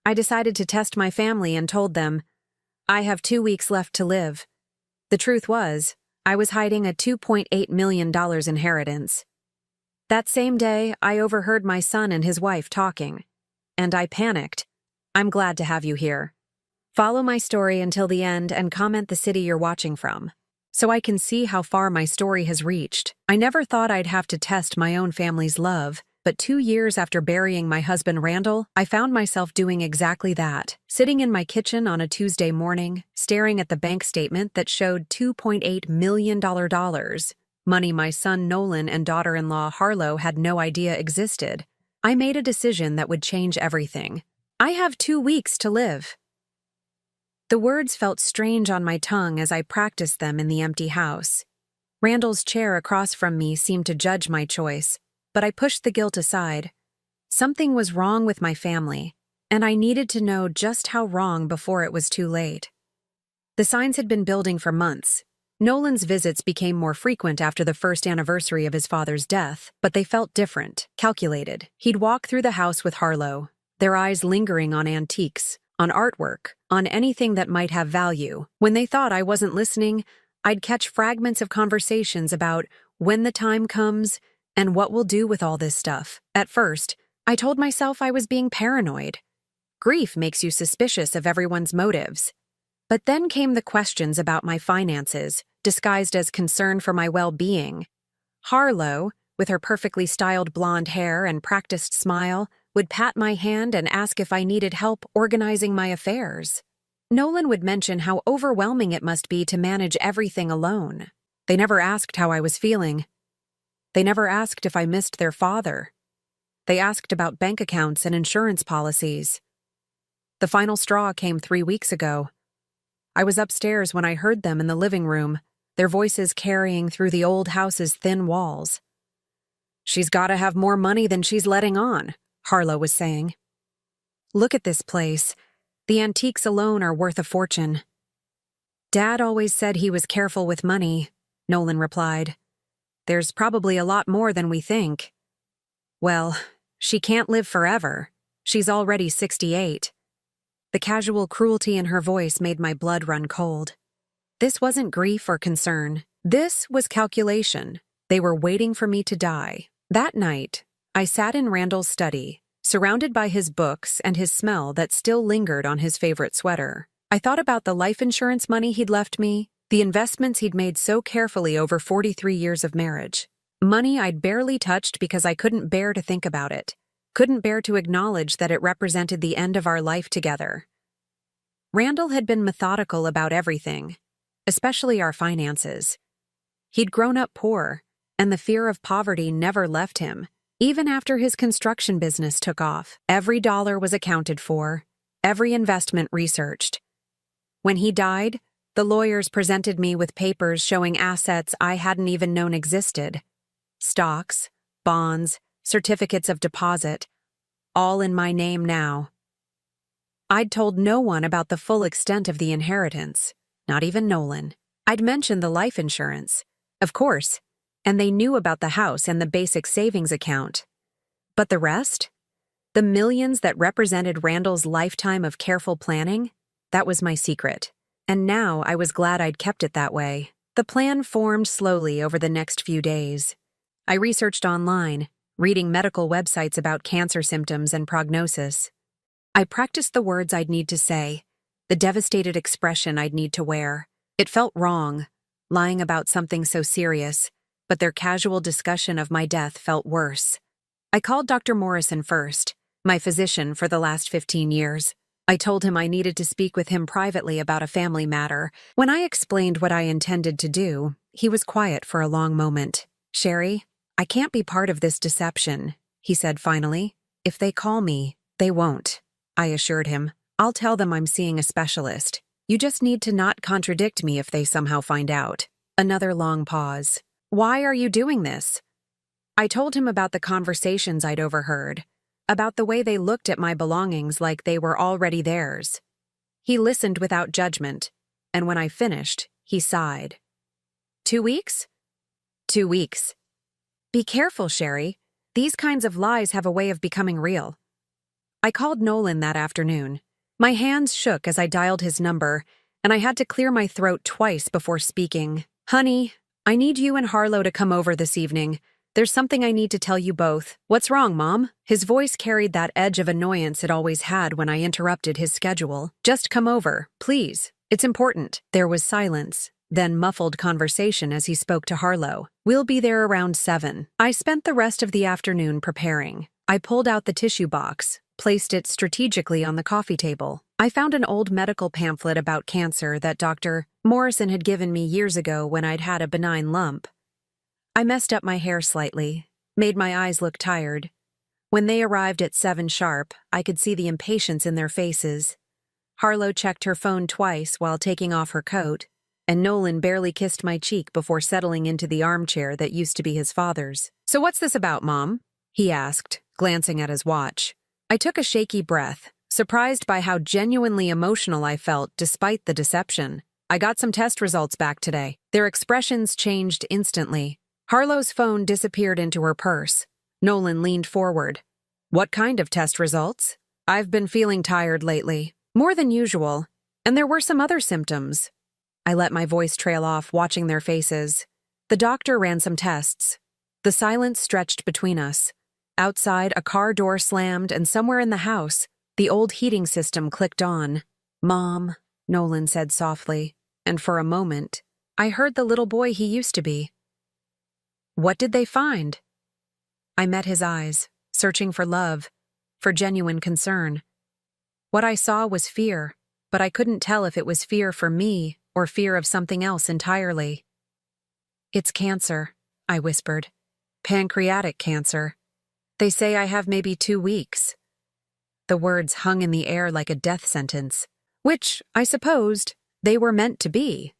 I decided to test my family and told them, I have 2 weeks left to live. The truth was, I was hiding a $2.8 million inheritance. That same day, I overheard my son and his wife talking. And I panicked. I'm glad to have you here. Follow my story until the end and comment the city you're watching from, so I can see how far my story has reached. I never thought I'd have to test my own family's love, but 2 years after burying my husband Randall, I found myself doing exactly that, sitting in my kitchen on a Tuesday morning, staring at the bank statement that showed $2.8 million, money my son Nolan and daughter-in-law Harlow had no idea existed. I made a decision that would change everything. I have 2 weeks to live. The words felt strange on my tongue as I practiced them in the empty house. Randall's chair across from me seemed to judge my choice, but I pushed the guilt aside. Something was wrong with my family, and I needed to know just how wrong before it was too late. The signs had been building for months. Nolan's visits became more frequent after the first anniversary of his father's death, but they felt different, calculated. He'd walk through the house with Harlow, their eyes lingering on antiques, on artwork, on anything that might have value. When they thought I wasn't listening, I'd catch fragments of conversations about when the time comes and what we'll do with all this stuff. At first, I told myself I was being paranoid. Grief makes you suspicious of everyone's motives. But then came the questions about my finances, disguised as concern for my well-being. Harlow, with her perfectly styled blonde hair and practiced smile, would pat my hand and ask if I needed help organizing my affairs. Nolan would mention how overwhelming it must be to manage everything alone. They never asked how I was feeling. They never asked if I missed their father. They asked about bank accounts and insurance policies. The final straw came 3 weeks ago. I was upstairs when I heard them in the living room, their voices carrying through the old house's thin walls. She's got to have more money than she's letting on, Harlow was saying. Look at this place. The antiques alone are worth a fortune. Dad always said he was careful with money, Nolan replied. There's probably a lot more than we think. Well, she can't live forever. She's already 68. The casual cruelty in her voice made my blood run cold. This wasn't grief or concern. This was calculation. They were waiting for me to die. That night, I sat in Randall's study, surrounded by his books and his smell that still lingered on his favorite sweater. I thought about the life insurance money he'd left me, the investments he'd made so carefully over 43 years of marriage. Money I'd barely touched because I couldn't bear to think about it, couldn't bear to acknowledge that it represented the end of our life together. Randall had been methodical about everything, especially our finances. He'd grown up poor, and the fear of poverty never left him. Even after his construction business took off, every dollar was accounted for, every investment researched. When he died, the lawyers presented me with papers showing assets I hadn't even known existed. Stocks, bonds, certificates of deposit, all in my name now. I'd told no one about the full extent of the inheritance, not even Nolan. I'd mentioned the life insurance, of course, and they knew about the house and the basic savings account. But the rest? The millions that represented Randall's lifetime of careful planning? That was my secret. And now I was glad I'd kept it that way. The plan formed slowly over the next few days. I researched online, reading medical websites about cancer symptoms and prognosis. I practiced the words I'd need to say, the devastated expression I'd need to wear. It felt wrong, lying about something so serious, but their casual discussion of my death felt worse. I called Dr. Morrison first, my physician for the last 15 years. I told him I needed to speak with him privately about a family matter. When I explained what I intended to do, he was quiet for a long moment. "Sherry, I can't be part of this deception," he said finally. "If they call me, they won't," I assured him. "I'll tell them I'm seeing a specialist. You just need to not contradict me if they somehow find out." Another long pause. "Why are you doing this?" I told him about the conversations I'd overheard, about the way they looked at my belongings like they were already theirs. He listened without judgment, and when I finished, he sighed. 2 weeks? 2 weeks. Be careful, Sherry. These kinds of lies have a way of becoming real. I called Nolan that afternoon. My hands shook as I dialed his number, and I had to clear my throat twice before speaking. Honey, I need you and Harlow to come over this evening. There's something I need to tell you both. What's wrong, Mom? His voice carried that edge of annoyance it always had when I interrupted his schedule. Just come over, please. It's important. There was silence, then muffled conversation as he spoke to Harlow. We'll be there around 7. I spent the rest of the afternoon preparing. I pulled out the tissue box, placed it strategically on the coffee table. I found an old medical pamphlet about cancer that Dr. Morrison had given me years ago when I'd had a benign lump. I messed up my hair slightly, made my eyes look tired. When they arrived at 7 sharp, I could see the impatience in their faces. Harlow checked her phone twice while taking off her coat, and Nolan barely kissed my cheek before settling into the armchair that used to be his father's. So what's this about, Mom? He asked, glancing at his watch. I took a shaky breath, surprised by how genuinely emotional I felt despite the deception. I got some test results back today. Their expressions changed instantly. Harlow's phone disappeared into her purse. Nolan leaned forward. What kind of test results? I've been feeling tired lately, more than usual, and there were some other symptoms. I let my voice trail off, watching their faces. The doctor ran some tests. The silence stretched between us. Outside, a car door slammed, and somewhere in the house, the old heating system clicked on. Mom, Nolan said softly, and for a moment, I heard the little boy he used to be. What did they find? I met his eyes, searching for love, for genuine concern. What I saw was fear, but I couldn't tell if it was fear for me or fear of something else entirely. It's cancer, I whispered. Pancreatic cancer. They say I have maybe 2 weeks. The words hung in the air like a death sentence, which, I supposed, they were meant to be.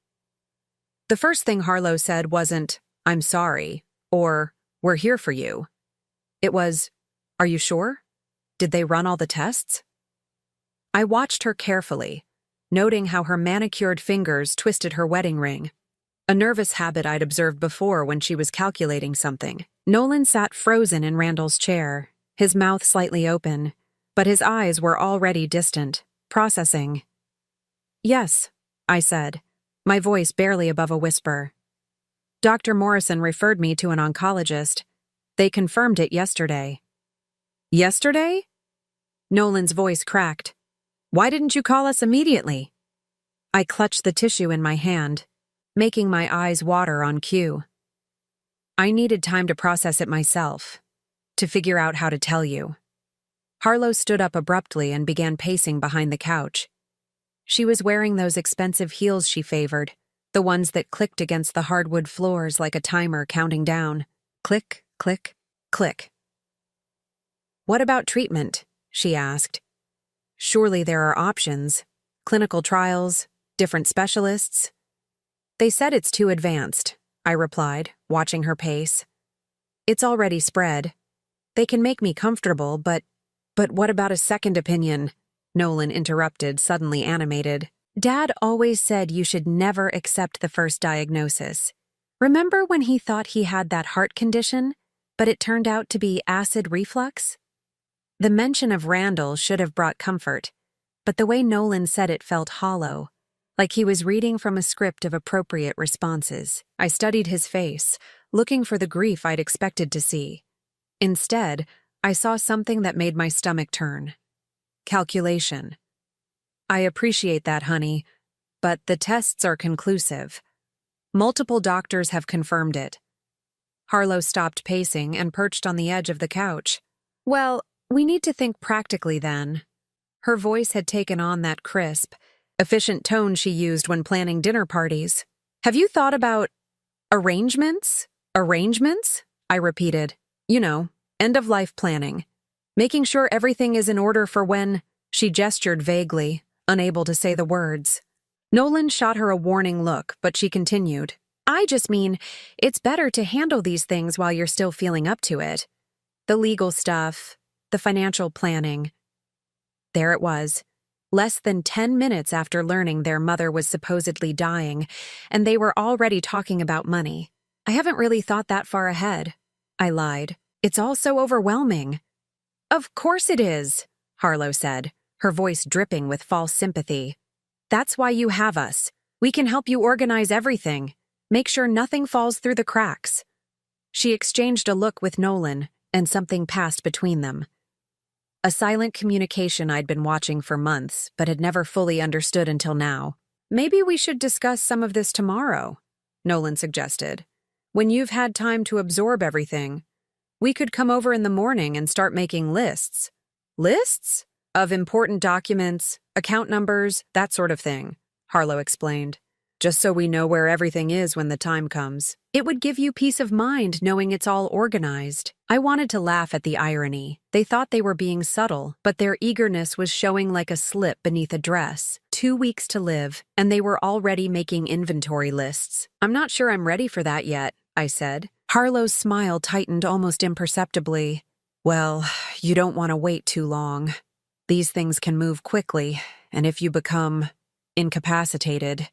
The first thing Harlow said wasn't, I'm sorry, or, we're here for you. It was, are you sure? Did they run all the tests? I watched her carefully, noting how her manicured fingers twisted her wedding ring, a nervous habit I'd observed before when she was calculating something. Nolan sat frozen in Randall's chair, his mouth slightly open, but his eyes were already distant, processing. Yes, I said, my voice barely above a whisper. Dr. Morrison referred me to an oncologist. They confirmed it yesterday. Yesterday? Nolan's voice cracked. Why didn't you call us immediately? I clutched the tissue in my hand, making my eyes water on cue. I needed time to process it myself, to figure out how to tell you. Harlow stood up abruptly and began pacing behind the couch. She was wearing those expensive heels she favored, the ones that clicked against the hardwood floors like a timer counting down. Click, click, click. What about treatment? She asked. Surely there are options. Clinical trials, different specialists. They said it's too advanced, I replied, watching her pace. It's already spread. They can make me comfortable, but what about a second opinion? Nolan interrupted, suddenly animated. Dad always said you should never accept the first diagnosis. Remember when he thought he had that heart condition, but it turned out to be acid reflux? The mention of Randall should have brought comfort, but the way Nolan said it felt hollow, like he was reading from a script of appropriate responses. I studied his face, looking for the grief I'd expected to see. Instead, I saw something that made my stomach turn. Calculation. I appreciate that, honey, but the tests are conclusive. Multiple doctors have confirmed it. Harlow stopped pacing and perched on the edge of the couch. Well, we need to think practically then. Her voice had taken on that crisp, efficient tone she used when planning dinner parties. Have you thought about arrangements? Arrangements? I repeated. You know, end-of-life planning. Making sure everything is in order for when... She gestured vaguely, unable to say the words. Nolan shot her a warning look, but she continued. I just mean, it's better to handle these things while you're still feeling up to it. The legal stuff, the financial planning. There it was, less than 10 minutes after learning their mother was supposedly dying, and they were already talking about money. I haven't really thought that far ahead. I lied. It's all so overwhelming. Of course it is, Harlow said, her voice dripping with false sympathy. That's why you have us. We can help you organize everything. Make sure nothing falls through the cracks. She exchanged a look with Nolan, and something passed between them. A silent communication I'd been watching for months, but had never fully understood until now. Maybe we should discuss some of this tomorrow, Nolan suggested. When you've had time to absorb everything. We could come over in the morning and start making lists. Lists? Of important documents, account numbers, that sort of thing, Harlow explained. Just so we know where everything is when the time comes. It would give you peace of mind knowing it's all organized. I wanted to laugh at the irony. They thought they were being subtle, but their eagerness was showing like a slip beneath a dress. 2 weeks to live, and they were already making inventory lists. I'm not sure I'm ready for that yet, I said. Harlow's smile tightened almost imperceptibly. Well, you don't want to wait too long. These things can move quickly, and if you become incapacitated,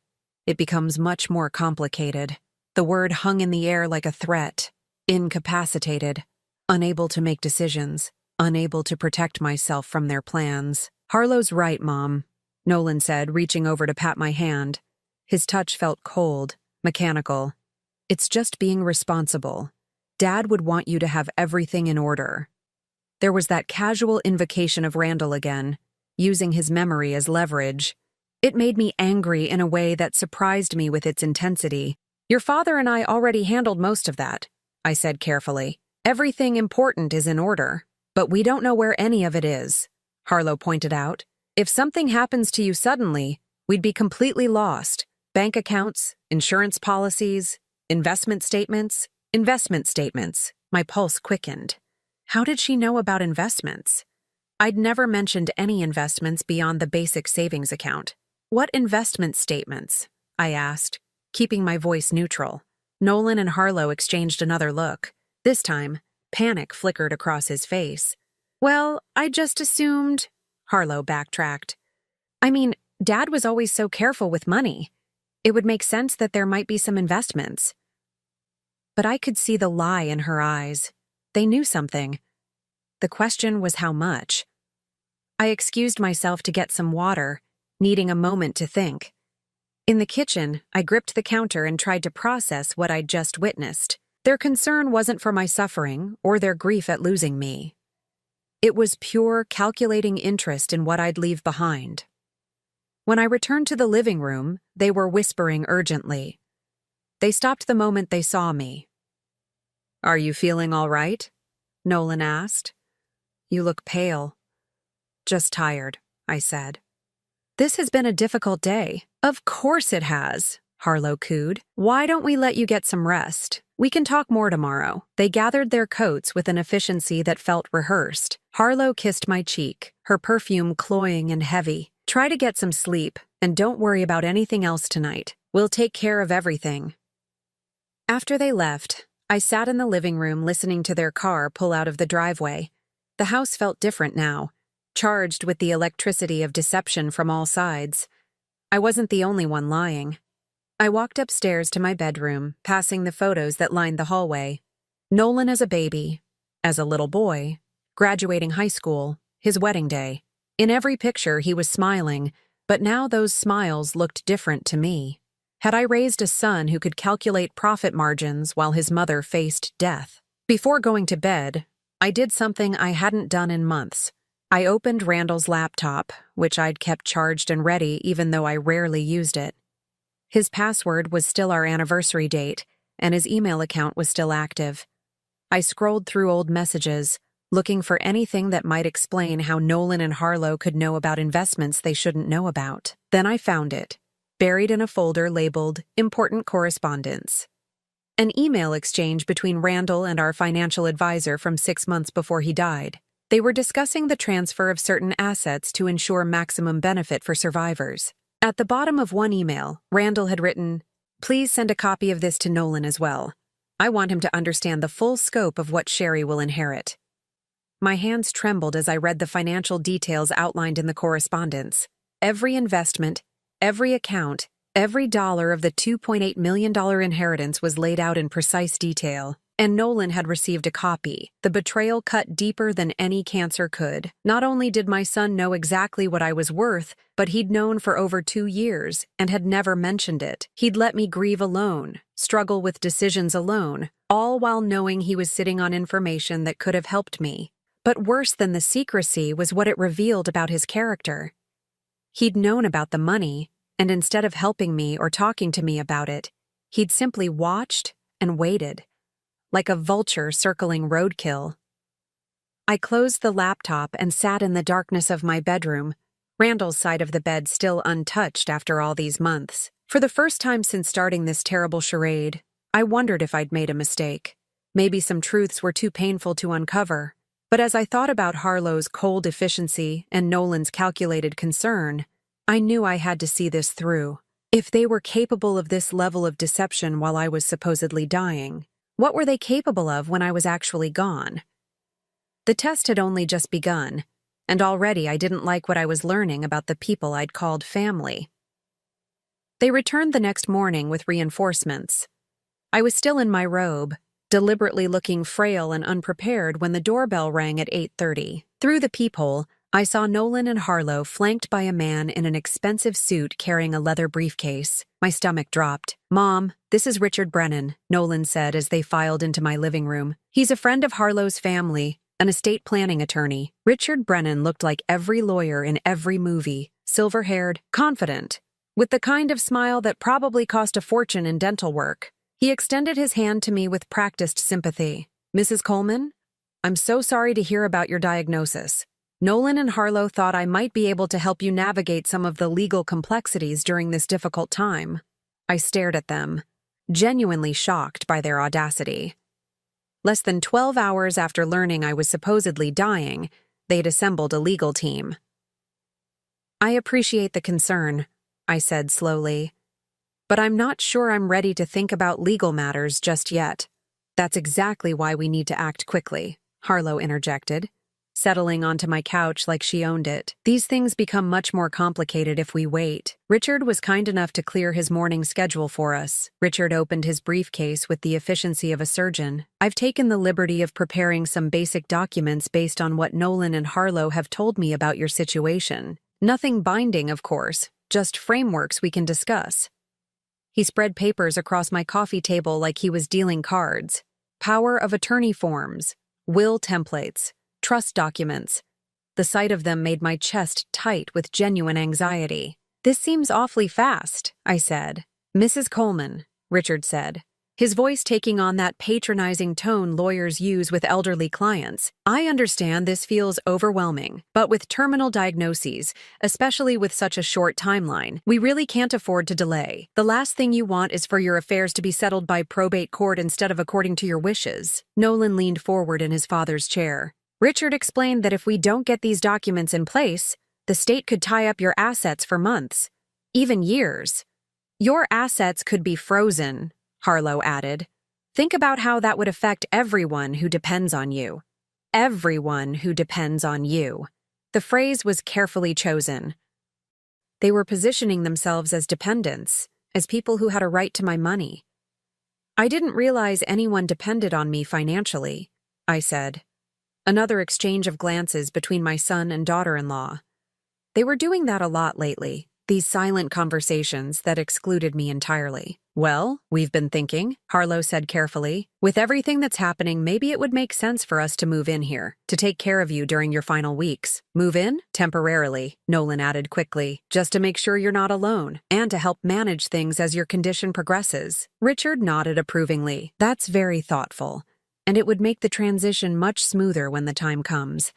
it becomes much more complicated. The word hung in the air like a threat. Incapacitated. Unable to make decisions. Unable to protect myself from their plans. Harlow's right, Mom, Nolan said, reaching over to pat my hand. His touch felt cold, mechanical. It's just being responsible. Dad would want you to have everything in order. There was that casual invocation of Randall again, using his memory as leverage. It made me angry in a way that surprised me with its intensity. Your father and I already handled most of that, I said carefully. Everything important is in order, but we don't know where any of it is, Harlow pointed out. If something happens to you suddenly, we'd be completely lost. Bank accounts, insurance policies, investment statements. My pulse quickened. How did she know about investments? I'd never mentioned any investments beyond the basic savings account. What investment statements? I asked, keeping my voice neutral. Nolan and Harlow exchanged another look. This time, panic flickered across his face. Well, I just assumed... Harlow backtracked. I mean, Dad was always so careful with money. It would make sense that there might be some investments. But I could see the lie in her eyes. They knew something. The question was how much. I excused myself to get some water, needing a moment to think. In the kitchen, I gripped the counter and tried to process what I'd just witnessed. Their concern wasn't for my suffering or their grief at losing me. It was pure, calculating interest in what I'd leave behind. When I returned to the living room, they were whispering urgently. They stopped the moment they saw me. Are you feeling all right? Nolan asked. You look pale. Just tired, I said. This has been a difficult day. Of course it has, Harlow cooed. Why don't we let you get some rest? We can talk more tomorrow. They gathered their coats with an efficiency that felt rehearsed. Harlow kissed my cheek, her perfume cloying and heavy. Try to get some sleep, and don't worry about anything else tonight. We'll take care of everything. After they left, I sat in the living room listening to their car pull out of the driveway. The house felt different now, charged with the electricity of deception from all sides. I wasn't the only one lying. I walked upstairs to my bedroom, passing the photos that lined the hallway. Nolan as a baby, as a little boy, graduating high school, his wedding day. In every picture he was smiling, but now those smiles looked different to me. Had I raised a son who could calculate profit margins while his mother faced death? Before going to bed, I did something I hadn't done in months. I opened Randall's laptop, which I'd kept charged and ready even though I rarely used it. His password was still our anniversary date, and his email account was still active. I scrolled through old messages, looking for anything that might explain how Nolan and Harlow could know about investments they shouldn't know about. Then I found it, buried in a folder labeled Important Correspondence. An email exchange between Randall and our financial advisor from 6 months before he died. They were discussing the transfer of certain assets to ensure maximum benefit for survivors. At the bottom of one email, Randall had written, "Please send a copy of this to Nolan as well. I want him to understand the full scope of what Sherry will inherit." My hands trembled as I read the financial details outlined in the correspondence. Every investment, every account, every dollar of the $2.8 million inheritance was laid out in precise detail. And Nolan had received a copy. The betrayal cut deeper than any cancer could. Not only did my son know exactly what I was worth, but he'd known for over 2 years and had never mentioned it. He'd let me grieve alone, struggle with decisions alone, all while knowing he was sitting on information that could have helped me. But worse than the secrecy was what it revealed about his character. He'd known about the money, and instead of helping me or talking to me about it, he'd simply watched and waited, like a vulture circling roadkill. I closed the laptop and sat in the darkness of my bedroom, Randall's side of the bed still untouched after all these months. For the first time since starting this terrible charade, I wondered if I'd made a mistake. Maybe some truths were too painful to uncover. But as I thought about Harlow's cold efficiency and Nolan's calculated concern, I knew I had to see this through. If they were capable of this level of deception while I was supposedly dying, what were they capable of when I was actually gone? The test had only just begun, and already I didn't like what I was learning about the people I'd called family. They returned the next morning with reinforcements. I was still in my robe, deliberately looking frail and unprepared when the doorbell rang at 8:30. Through the peephole, I saw Nolan and Harlow flanked by a man in an expensive suit carrying a leather briefcase. My stomach dropped. "Mom, this is Richard Brennan," Nolan said as they filed into my living room. "He's a friend of Harlow's family, an estate planning attorney." Richard Brennan looked like every lawyer in every movie, silver-haired, confident, with the kind of smile that probably cost a fortune in dental work. He extended his hand to me with practiced sympathy. "Mrs. Coleman, I'm so sorry to hear about your diagnosis. Nolan and Harlow thought I might be able to help you navigate some of the legal complexities during this difficult time." I stared at them, genuinely shocked by their audacity. Less than 12 hours after learning I was supposedly dying, they'd assembled a legal team. "I appreciate the concern," I said slowly, "but I'm not sure I'm ready to think about legal matters just yet." "That's exactly why we need to act quickly," Harlow interjected, settling onto my couch like she owned it. "These things become much more complicated if we wait." Richard was kind enough to clear his morning schedule for us. Richard opened his briefcase with the efficiency of a surgeon. "I've taken the liberty of preparing some basic documents based on what Nolan and Harlow have told me about your situation. Nothing binding, of course, just frameworks we can discuss." He spread papers across my coffee table like he was dealing cards. Power of attorney forms, will templates, trust documents. The sight of them made my chest tight with genuine anxiety. "This seems awfully fast," I said. "Mrs. Coleman," Richard said, his voice taking on that patronizing tone lawyers use with elderly clients. "I understand this feels overwhelming, but with terminal diagnoses, especially with such a short timeline, we really can't afford to delay. The last thing you want is for your affairs to be settled by probate court instead of according to your wishes." Nolan leaned forward in his father's chair. "Richard explained that if we don't get these documents in place, the state could tie up your assets for months, even years. Your assets could be frozen," Harlow added. "Think about how that would affect everyone who depends on you. Everyone who depends on you." The phrase was carefully chosen. They were positioning themselves as dependents, as people who had a right to my money. "I didn't realize anyone depended on me financially," I said. Another exchange of glances between my son and daughter-in-law. They were doing that a lot lately, these silent conversations that excluded me entirely. "Well, we've been thinking," Harlow said carefully. "With everything that's happening, maybe it would make sense for us to move in here, to take care of you during your final weeks." "Move in? Temporarily," Nolan added quickly, "just to make sure you're not alone, and to help manage things as your condition progresses." Richard nodded approvingly. "That's very thoughtful, and it would make the transition much smoother when the time comes.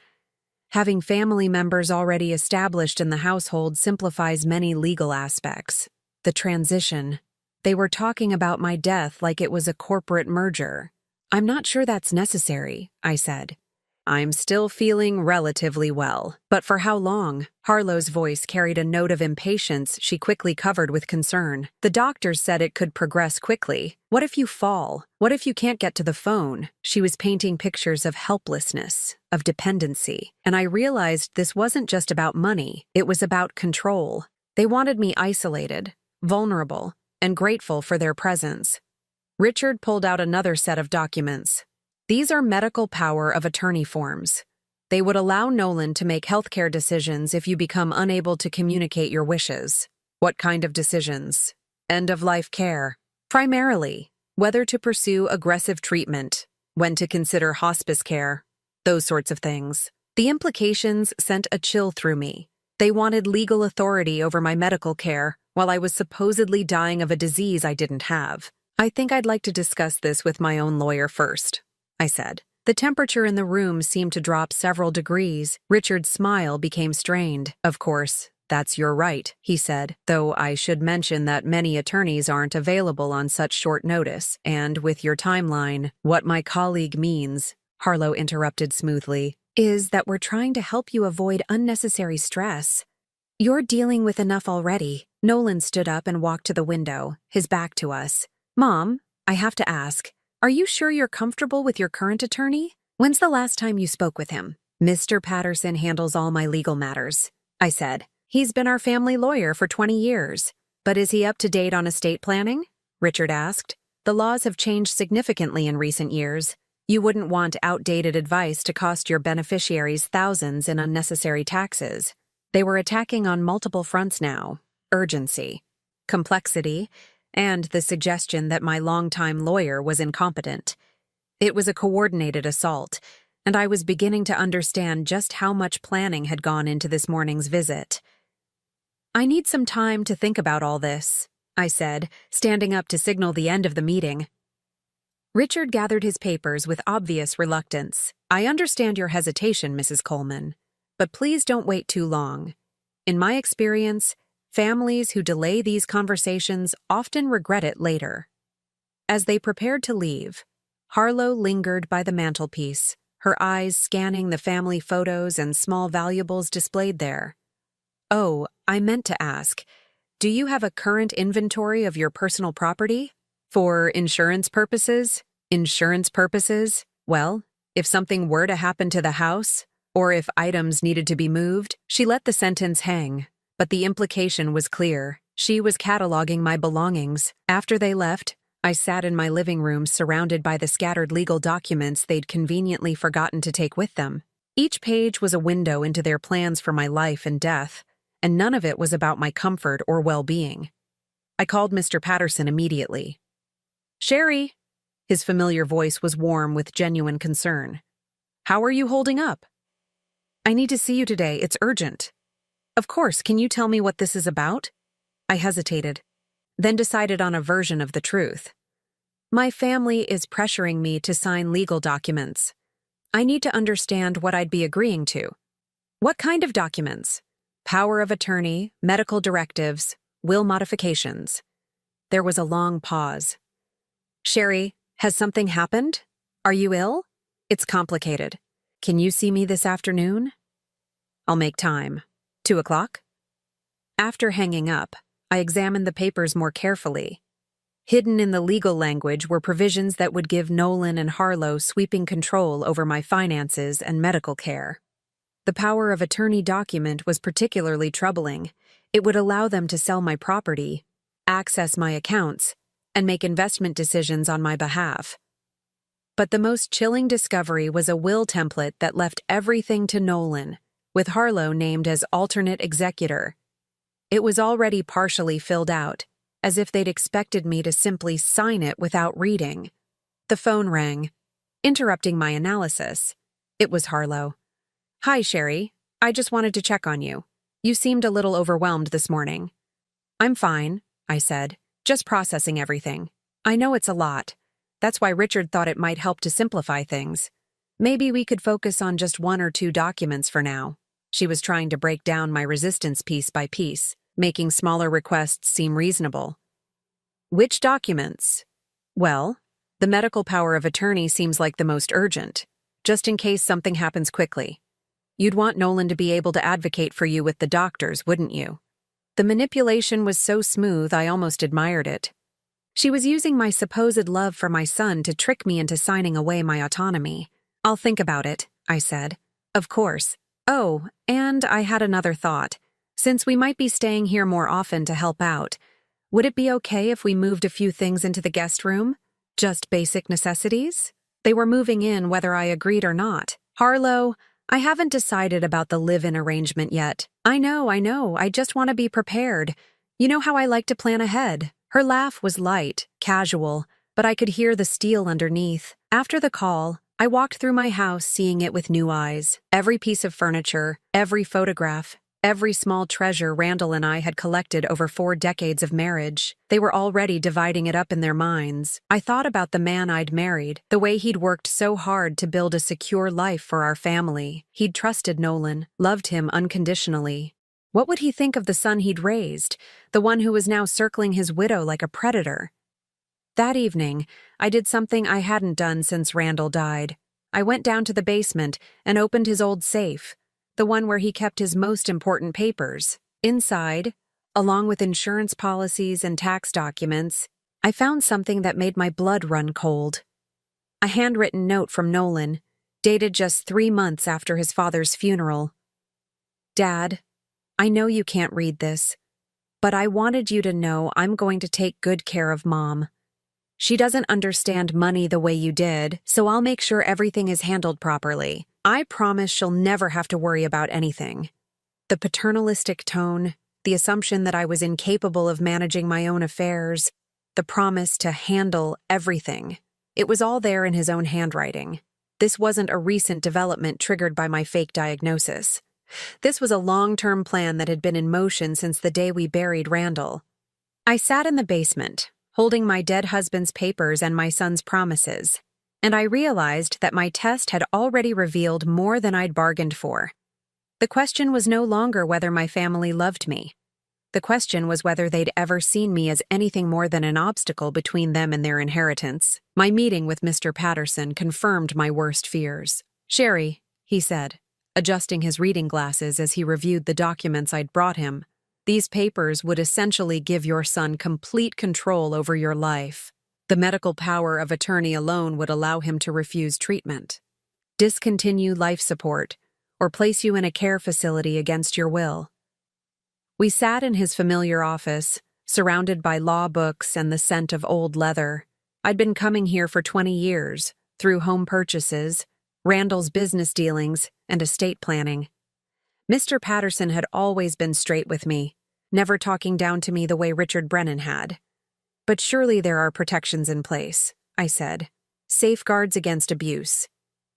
Having family members already established in the household simplifies many legal aspects. The transition. They were talking about my death like it was a corporate merger. "I'm not sure that's necessary," I said. "I'm still feeling relatively well. But for how long?" Harlow's voice carried a note of impatience she quickly covered with concern. "The doctors said it could progress quickly. What if you fall? What if you can't get to the phone?" She was painting pictures of helplessness, of dependency. And I realized this wasn't just about money, it was about control. They wanted me isolated, vulnerable, and grateful for their presence. Richard pulled out another set of documents. These are medical power of attorney forms. They would allow Nolan to make healthcare decisions if you become unable to communicate your wishes. What kind of decisions? End-of-life care. Primarily, whether to pursue aggressive treatment, when to consider hospice care, those sorts of things. The implications sent a chill through me. They wanted legal authority over my medical care while I was supposedly dying of a disease I didn't have. I think I'd like to discuss this with my own lawyer first, I said. The temperature in the room seemed to drop several degrees. Richard's smile became strained. Of course, that's your right, he said, though I should mention that many attorneys aren't available on such short notice, and with your timeline, what my colleague means, Harlow interrupted smoothly, is that we're trying to help you avoid unnecessary stress. You're dealing with enough already. Nolan stood up and walked to the window, his back to us. Mom, I have to ask, are you sure you're comfortable with your current attorney? When's the last time you spoke with him? Mr. Patterson handles all my legal matters, I said. He's been our family lawyer for 20 years. But is he up to date on estate planning? Richard asked. The laws have changed significantly in recent years. You wouldn't want outdated advice to cost your beneficiaries thousands in unnecessary taxes. They were attacking on multiple fronts now. Urgency, complexity, and the suggestion that my longtime lawyer was incompetent. It was a coordinated assault, and I was beginning to understand just how much planning had gone into this morning's visit. I need some time to think about all this, I said, standing up to signal the end of the meeting. Richard gathered his papers with obvious reluctance. I understand your hesitation, Mrs. Coleman, but please don't wait too long. In my experience, families who delay these conversations often regret it later. As they prepared to leave, Harlow lingered by the mantelpiece, her eyes scanning the family photos and small valuables displayed there. Oh, I meant to ask, do you have a current inventory of your personal property? For insurance purposes? Insurance purposes? Well, if something were to happen to the house, or if items needed to be moved, she let the sentence hang. But the implication was clear. She was cataloging my belongings. After they left, I sat in my living room surrounded by the scattered legal documents they'd conveniently forgotten to take with them. Each page was a window into their plans for my life and death, and none of it was about my comfort or well-being. I called Mr. Patterson immediately. Sherry! His familiar voice was warm with genuine concern. How are you holding up? I need to see you today. It's urgent. Of course, can you tell me what this is about? I hesitated, then decided on a version of the truth. My family is pressuring me to sign legal documents. I need to understand what I'd be agreeing to. What kind of documents? Power of attorney, medical directives, will modifications. There was a long pause. Sherry, has something happened? Are you ill? It's complicated. Can you see me this afternoon? I'll make time. 2 o'clock? After hanging up, I examined the papers more carefully. Hidden in the legal language were provisions that would give Nolan and Harlow sweeping control over my finances and medical care. The power of attorney document was particularly troubling. It would allow them to sell my property, access my accounts, and make investment decisions on my behalf. But the most chilling discovery was a will template that left everything to Nolan, with Harlow named as alternate executor. It was already partially filled out, as if they'd expected me to simply sign it without reading. The phone rang, interrupting my analysis. It was Harlow. Hi, Sherry. I just wanted to check on you. You seemed a little overwhelmed this morning. I'm fine, I said, just processing everything. I know it's a lot. That's why Richard thought it might help to simplify things. Maybe we could focus on just 1 or 2 documents for now. She was trying to break down my resistance piece by piece, making smaller requests seem reasonable. Which documents? Well, the medical power of attorney seems like the most urgent, just in case something happens quickly. You'd want Nolan to be able to advocate for you with the doctors, wouldn't you? The manipulation was so smooth I almost admired it. She was using my supposed love for my son to trick me into signing away my autonomy. I'll think about it, I said. Of course. Oh, and I had another thought. Since we might be staying here more often to help out, would it be okay if we moved a few things into the guest room? Just basic necessities? They were moving in whether I agreed or not. Harlow, I haven't decided about the live-in arrangement yet. I know. I just want to be prepared. You know how I like to plan ahead. Her laugh was light, casual, but I could hear the steel underneath. After the call, I walked through my house seeing it with new eyes. Every piece of furniture, every photograph, every small treasure Randall and I had collected over 4 decades of marriage. They were already dividing it up in their minds. I thought about the man I'd married, the way he'd worked so hard to build a secure life for our family. He'd trusted Nolan, loved him unconditionally. What would he think of the son he'd raised, the one who was now circling his widow like a predator? That evening, I did something I hadn't done since Randall died. I went down to the basement and opened his old safe, the one where he kept his most important papers. Inside, along with insurance policies and tax documents, I found something that made my blood run cold. A handwritten note from Nolan, dated just 3 months after his father's funeral. Dad, I know you can't read this, but I wanted you to know I'm going to take good care of Mom. She doesn't understand money the way you did, so I'll make sure everything is handled properly. I promise she'll never have to worry about anything. The paternalistic tone, the assumption that I was incapable of managing my own affairs, the promise to handle everything. It was all there in his own handwriting. This wasn't a recent development triggered by my fake diagnosis. This was a long-term plan that had been in motion since the day we buried Randall. I sat in the basement, holding my dead husband's papers and my son's promises, and I realized that my test had already revealed more than I'd bargained for. The question was no longer whether my family loved me. The question was whether they'd ever seen me as anything more than an obstacle between them and their inheritance. My meeting with Mr. Patterson confirmed my worst fears. "Sherry," he said, adjusting his reading glasses as he reviewed the documents I'd brought him, "these papers would essentially give your son complete control over your life. The medical power of attorney alone would allow him to refuse treatment, discontinue life support, or place you in a care facility against your will." We sat in his familiar office, surrounded by law books and the scent of old leather. I'd been coming here for 20 years, through home purchases, Randall's business dealings, and estate planning. Mr. Patterson had always been straight with me, never talking down to me the way Richard Brennan had. "But surely there are protections in place," I said. "Safeguards against abuse."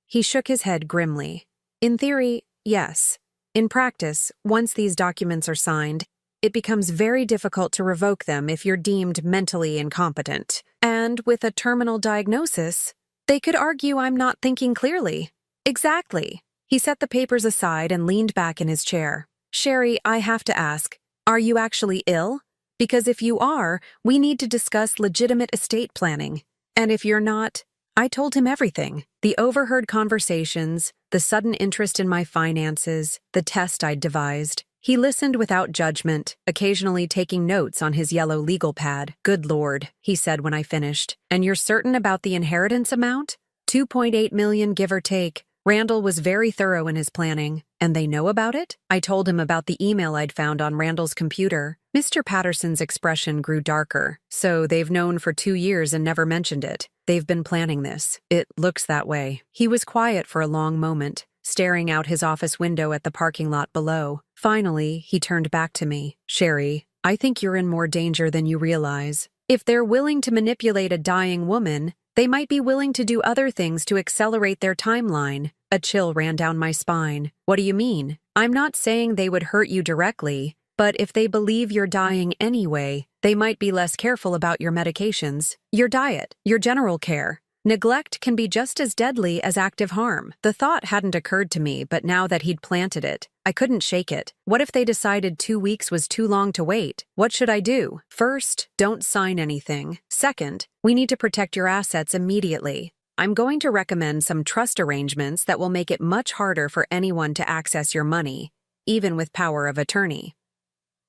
He shook his head grimly. "In theory, yes. In practice, once these documents are signed, it becomes very difficult to revoke them if you're deemed mentally incompetent. And with a terminal diagnosis, they could argue I'm not thinking clearly." "Exactly." He set the papers aside and leaned back in his chair. "Sherry, I have to ask, are you actually ill? Because if you are, we need to discuss legitimate estate planning. And if you're not..." I told him everything. The overheard conversations, the sudden interest in my finances, the test I'd devised. He listened without judgment, occasionally taking notes on his yellow legal pad. "Good Lord," he said when I finished. "And you're certain about the inheritance amount? 2.8 million, give or take." Randall was very thorough in his planning. "And they know about it?" I told him about the email I'd found on Randall's computer. Mr. Patterson's expression grew darker. "So they've known for 2 years and never mentioned it. They've been planning this. It looks that way." He was quiet for a long moment, staring out his office window at the parking lot below. Finally, he turned back to me. "Sherry, I think you're in more danger than you realize. If they're willing to manipulate a dying woman, they might be willing to do other things to accelerate their timeline." A chill ran down my spine. "What do you mean?" "I'm not saying they would hurt you directly, but if they believe you're dying anyway, they might be less careful about your medications, your diet, your general care. Neglect can be just as deadly as active harm." The thought hadn't occurred to me, but now that he'd planted it, I couldn't shake it. What if they decided 2 weeks was too long to wait? What should I do? First, don't sign anything. Second, we need to protect your assets immediately. I'm going to recommend some trust arrangements that will make it much harder for anyone to access your money, even with power of attorney.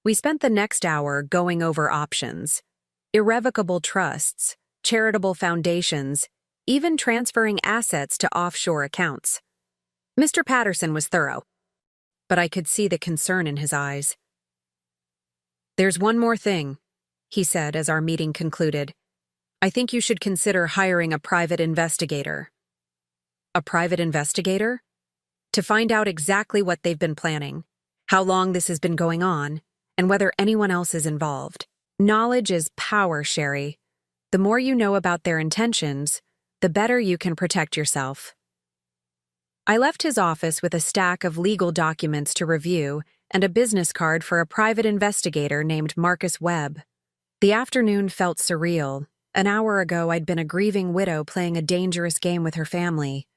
We spent the next hour going over options. Irrevocable trusts, charitable foundations, even transferring assets to offshore accounts. Mr. Patterson was thorough, but I could see the concern in his eyes. "There's one more thing," he said as our meeting concluded. I think you should consider hiring a private investigator. A private investigator? To find out exactly what they've been planning, how long this has been going on, and whether anyone else is involved. Knowledge is power, Sherry. The more you know about their intentions, the better you can protect yourself. I left his office with a stack of legal documents to review and a business card for a private investigator named Marcus Webb. The afternoon felt surreal. An hour ago, I'd been a grieving widow playing a dangerous game with her family.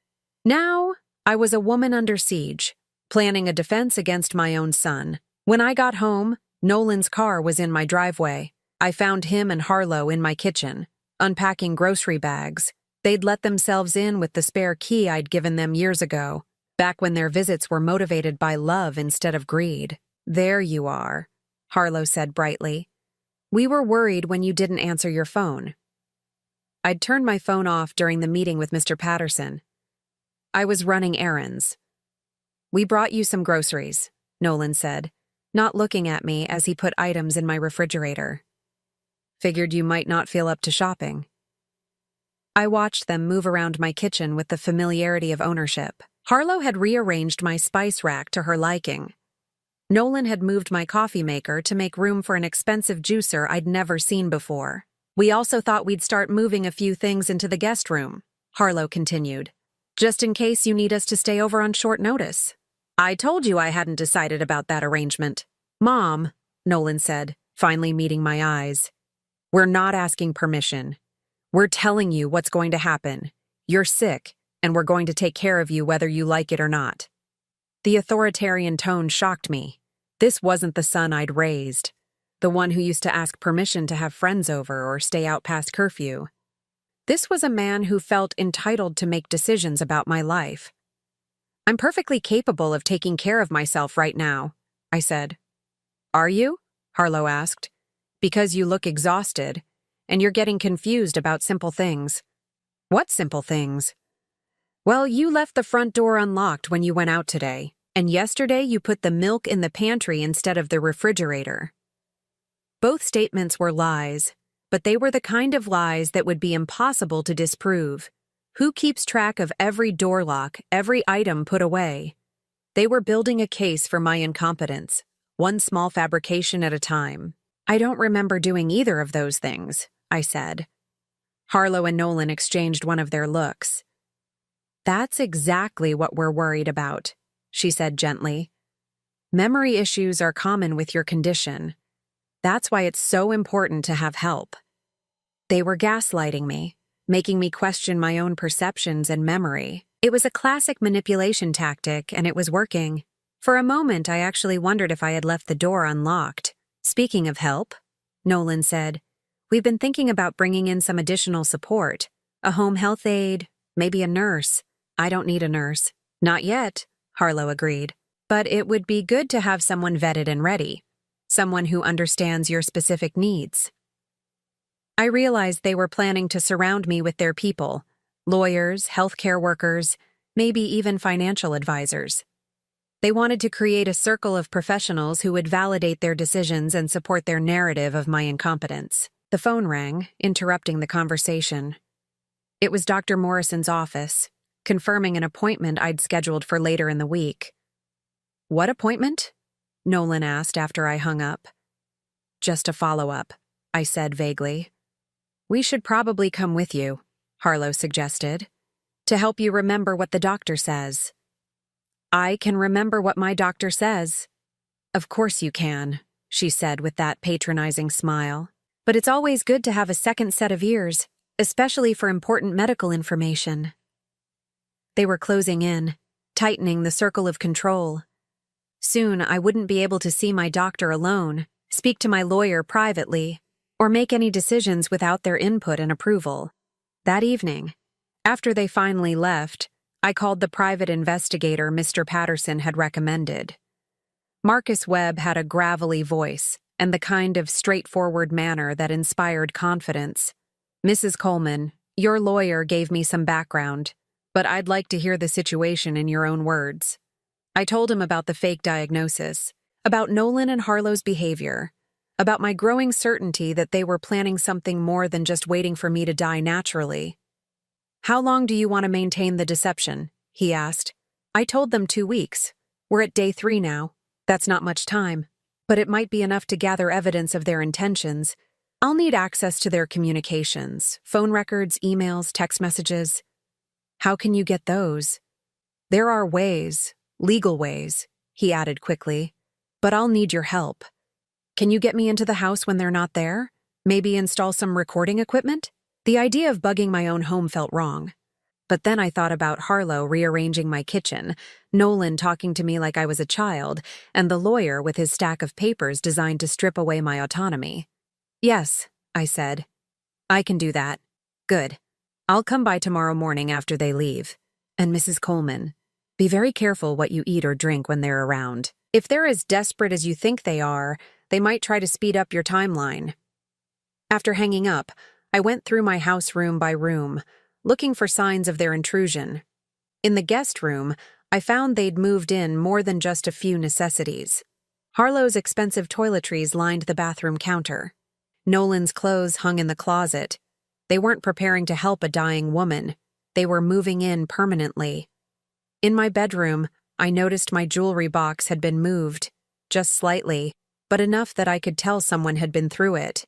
Now, I was a woman under siege, planning a defense against my own son. When I got home, Nolan's car was in my driveway. I found him and Harlow in my kitchen, unpacking grocery bags. They'd let themselves in with the spare key I'd given them years ago, back when their visits were motivated by love instead of greed. "There you are," Harlow said brightly. "We were worried when you didn't answer your phone." I'd turned my phone off during the meeting with Mr. Patterson. I was running errands. "We brought you some groceries," Nolan said, not looking at me as he put items in my refrigerator. "Figured you might not feel up to shopping." I watched them move around my kitchen with the familiarity of ownership. Harlow had rearranged my spice rack to her liking. Nolan had moved my coffee maker to make room for an expensive juicer I'd never seen before. "We also thought we'd start moving a few things into the guest room," Harlow continued, "just in case you need us to stay over on short notice." "I told you I hadn't decided about that arrangement." "Mom," Nolan said, finally meeting my eyes, "we're not asking permission. We're telling you what's going to happen. You're sick, and we're going to take care of you whether you like it or not." The authoritarian tone shocked me. This wasn't the son I'd raised, the one who used to ask permission to have friends over or stay out past curfew. This was a man who felt entitled to make decisions about my life. "I'm perfectly capable of taking care of myself right now," I said. "Are you?" Harlow asked. "Because you look exhausted, and you're getting confused about simple things." "What simple things?" "Well, you left the front door unlocked when you went out today, and yesterday you put the milk in the pantry instead of the refrigerator." Both statements were lies, but they were the kind of lies that would be impossible to disprove. Who keeps track of every door lock, every item put away? They were building a case for my incompetence, one small fabrication at a time. "I don't remember doing either of those things," I said. Harlow and Nolan exchanged one of their looks. "That's exactly what we're worried about," she said gently. "Memory issues are common with your condition. That's why it's so important to have help." They were gaslighting me, making me question my own perceptions and memory. It was a classic manipulation tactic, and it was working. For a moment, I actually wondered if I had left the door unlocked. "Speaking of help," Nolan said, "we've been thinking about bringing in some additional support. A home health aide, maybe a nurse." "I don't need a nurse." "Not yet," Harlow agreed. "But it would be good to have someone vetted and ready. Someone who understands your specific needs." I realized they were planning to surround me with their people, lawyers, healthcare workers, maybe even financial advisors. They wanted to create a circle of professionals who would validate their decisions and support their narrative of my incompetence. The phone rang, interrupting the conversation. It was Dr. Morrison's office, confirming an appointment I'd scheduled for later in the week. "What appointment?" Nolan asked after I hung up. "Just a follow-up," I said vaguely. "We should probably come with you," Harlow suggested, "to help you remember what the doctor says." "I can remember what my doctor says." "Of course you can," she said with that patronizing smile. "But it's always good to have a second set of ears, especially for important medical information." They were closing in, tightening the circle of control. Soon I wouldn't be able to see my doctor alone, speak to my lawyer privately, or make any decisions without their input and approval. That evening, after they finally left, I called the private investigator Mr. Patterson had recommended. Marcus Webb had a gravelly voice and the kind of straightforward manner that inspired confidence. "Mrs. Coleman, your lawyer gave me some background, but I'd like to hear the situation in your own words." I told him about the fake diagnosis, about Nolan and Harlow's behavior, about my growing certainty that they were planning something more than just waiting for me to die naturally. "How long do you want to maintain the deception?" he asked. I told them 2 weeks. We're at day 3 now. That's not much time, but it might be enough to gather evidence of their intentions. I'll need access to their communications, phone records, emails, text messages. How can you get those? There are ways, legal ways, he added quickly, but I'll need your help. Can you get me into the house when they're not there? Maybe install some recording equipment? The idea of bugging my own home felt wrong. But then I thought about Harlow rearranging my kitchen, Nolan talking to me like I was a child, and the lawyer with his stack of papers designed to strip away my autonomy. "Yes," I said. "I can do that." "Good. I'll come by tomorrow morning after they leave. And Mrs. Coleman, be very careful what you eat or drink when they're around. If they're as desperate as you think they are, they might try to speed up your timeline." After hanging up, I went through my house room by room, looking for signs of their intrusion. In the guest room, I found they'd moved in more than just a few necessities. Harlow's expensive toiletries lined the bathroom counter. Nolan's clothes hung in the closet. They weren't preparing to help a dying woman. They were moving in permanently. In my bedroom, I noticed my jewelry box had been moved, just slightly, but enough that I could tell someone had been through it.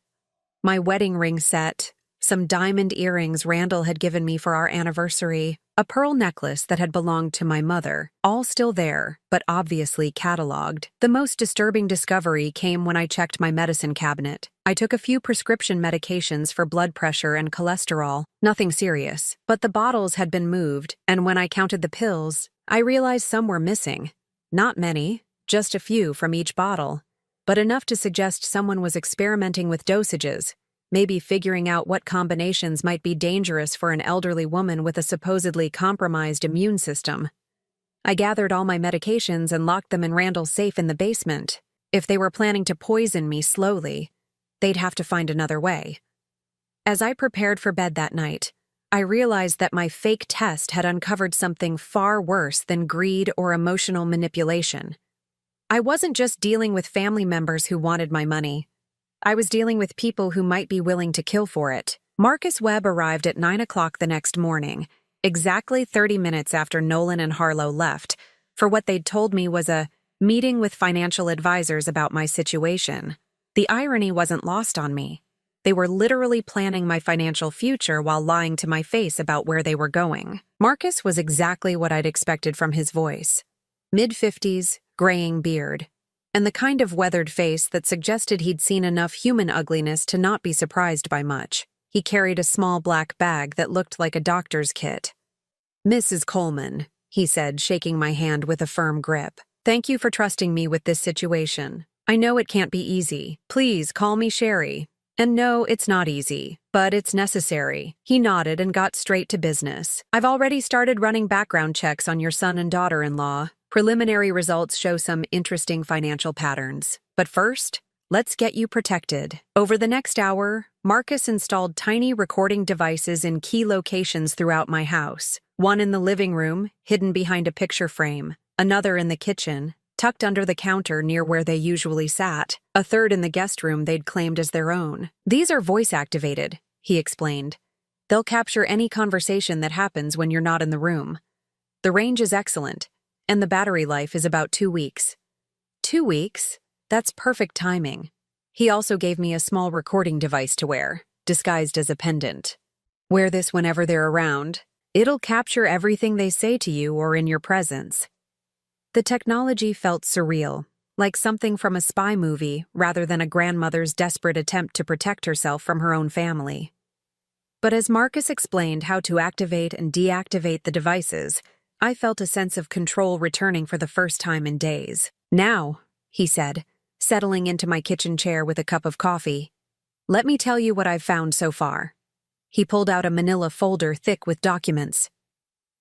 My wedding ring set, some diamond earrings Randall had given me for our anniversary, a pearl necklace that had belonged to my mother, all still there, but obviously catalogued. The most disturbing discovery came when I checked my medicine cabinet. I took a few prescription medications for blood pressure and cholesterol, nothing serious, but the bottles had been moved, and when I counted the pills, I realized some were missing. Not many, just a few from each bottle, but enough to suggest someone was experimenting with dosages, maybe figuring out what combinations might be dangerous for an elderly woman with a supposedly compromised immune system. I gathered all my medications and locked them in Randall's safe in the basement. If they were planning to poison me slowly, they'd have to find another way. As I prepared for bed that night, I realized that my fake test had uncovered something far worse than greed or emotional manipulation. I wasn't just dealing with family members who wanted my money. I was dealing with people who might be willing to kill for it. Marcus Webb arrived at 9 o'clock the next morning, exactly 30 minutes after Nolan and Harlow left, for what they'd told me was a meeting with financial advisors about my situation. The irony wasn't lost on me. They were literally planning my financial future while lying to my face about where they were going. Marcus was exactly what I'd expected from his voice. Mid-50s, graying beard, and the kind of weathered face that suggested he'd seen enough human ugliness to not be surprised by much. He carried a small black bag that looked like a doctor's kit. "Mrs. Coleman," he said, shaking my hand with a firm grip. "Thank you for trusting me with this situation. I know it can't be easy. Please call me Sherry. And no, it's not easy, but it's necessary." He nodded and got straight to business. "I've already started running background checks on your son and daughter-in-law. Preliminary results show some interesting financial patterns. But first, let's get you protected." Over the next hour, Marcus installed tiny recording devices in key locations throughout my house. One in the living room, hidden behind a picture frame. Another in the kitchen, tucked under the counter near where they usually sat. A third in the guest room they'd claimed as their own. "These are voice-activated," he explained. "They'll capture any conversation that happens when you're not in the room. The range is excellent, and the battery life is about 2 weeks. 2 weeks? That's perfect timing." He also gave me a small recording device to wear, disguised as a pendant. "Wear this whenever they're around. It'll capture everything they say to you or in your presence." The technology felt surreal, like something from a spy movie rather than a grandmother's desperate attempt to protect herself from her own family. But as Marcus explained how to activate and deactivate the devices, I felt a sense of control returning for the first time in days. "Now," he said, settling into my kitchen chair with a cup of coffee, "let me tell you what I've found so far." He pulled out a manila folder thick with documents.